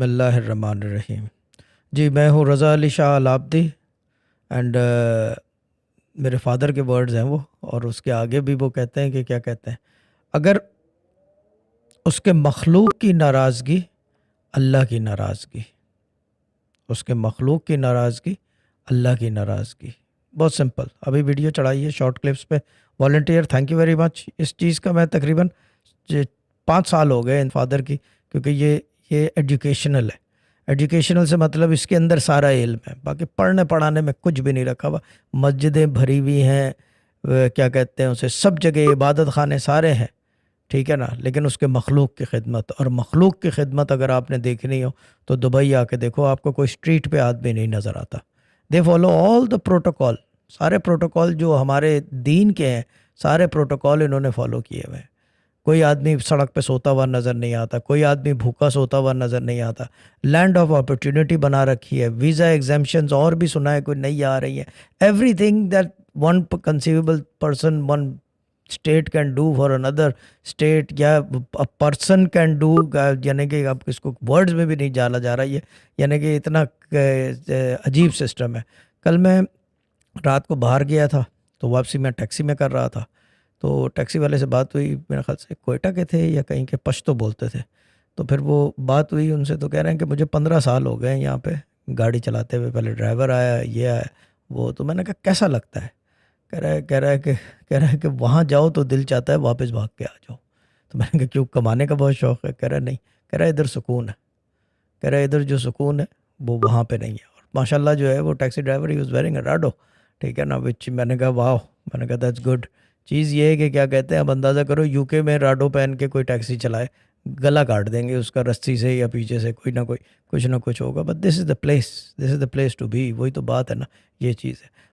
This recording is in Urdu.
بسم اللہ الرحمن الرحیم. جی میں ہوں رضا علی شاہ العابدی اینڈ میرے فادر کے ورڈز ہیں وہ, اور اس کے آگے بھی وہ کہتے ہیں کہ کیا کہتے ہیں, اگر اس کے مخلوق کی ناراضگی اللہ کی ناراضگی, اس کے مخلوق کی ناراضگی اللہ کی ناراضگی. بہت سمپل. ابھی ویڈیو چڑھائیے شارٹ کلپس پہ. Volunteer thank you very much. اس چیز کا میں تقریباً 5 سال ہو گئے ان فادر کی, کیونکہ یہ ایجوکیشنل ہے. ایجوکیشنل سے مطلب اس کے اندر سارا علم ہے, باقی پڑھنے پڑھانے میں کچھ بھی نہیں رکھا ہوا. مسجدیں بھری ہوئی ہیں, کیا کہتے ہیں اسے, سب جگہ عبادت خانے سارے ہیں, ٹھیک ہے نا, لیکن اس کے مخلوق کی خدمت, اور مخلوق کی خدمت اگر آپ نے دیکھنی ہو تو دبئی آ کے دیکھو, آپ کو کوئی اسٹریٹ پہ آدمی نہیں نظر آتا. They follow all the protocol. سارے پروٹوکول جو ہمارے دین کے ہیں سارے پروٹوکول انہوں نے فالو کیے ہوئے ہیں. کوئی آدمی سڑک پہ سوتا ہوا نظر نہیں آتا, کوئی آدمی بھوکا سوتا ہوا نظر نہیں آتا. لینڈ آف اپرچونٹی بنا رکھی ہے. ویزا ایگزیمپشنز اور بھی سنا ہے کوئی نہیں آ رہی ہے. Everything that one conceivable person one state can do for اندر اسٹیٹ, یا پرسن کین ڈو, یعنی کہ اب اس کو ورڈز میں بھی نہیں ڈالا جا رہا ہے, یعنی کہ اتنا عجیب سسٹم ہے. کل میں رات کو باہر گیا تھا تو واپسی میں ٹیکسی میں کر رہا تھا, تو ٹیکسی والے سے بات ہوئی, میرے خیال سے کوئٹہ کے تھے یا کہیں کے پشتو بولتے تھے. تو پھر وہ بات ہوئی ان سے, تو کہہ رہے ہیں کہ مجھے 15 سال ہو گئے ہیں یہاں پہ گاڑی چلاتے ہوئے, پہلے ڈرائیور آیا, یہ آیا وہ. تو میں نے کہا کیسا لگتا ہے؟ کہہ رہا ہے کہ وہاں جاؤ تو دل چاہتا ہے واپس بھاگ کے آ جاؤ. تو میں نے کہا کیوں, کمانے کا بہت شوق ہے؟ کہہ رہا ہے نہیں, کہہ رہا ہے ادھر سکون ہے, کہہ رہا ہے ادھر جو سکون ہے وہ وہاں پہ نہیں ہے. اور ماشاء اللہ جو ہے وہ ٹیکسی ڈرائیور ہی واز ویئرنگ اے راڈو, ٹھیک ہے نا, وچ میں نے کہا واو, میں نے کہا دیٹس گڈ. چیز یہ ہے کہ کیا کہتے ہیں, اب اندازہ کرو یو کے میں راڈو پہن کے کوئی ٹیکسی چلائے, گلا کاٹ دیں گے اس کا رسی سے یا پیچھے سے, کوئی نہ کوئی کچھ نہ کچھ ہوگا. But this is the place, this is the place to be. وہی تو بات ہے نا, یہ چیز ہے.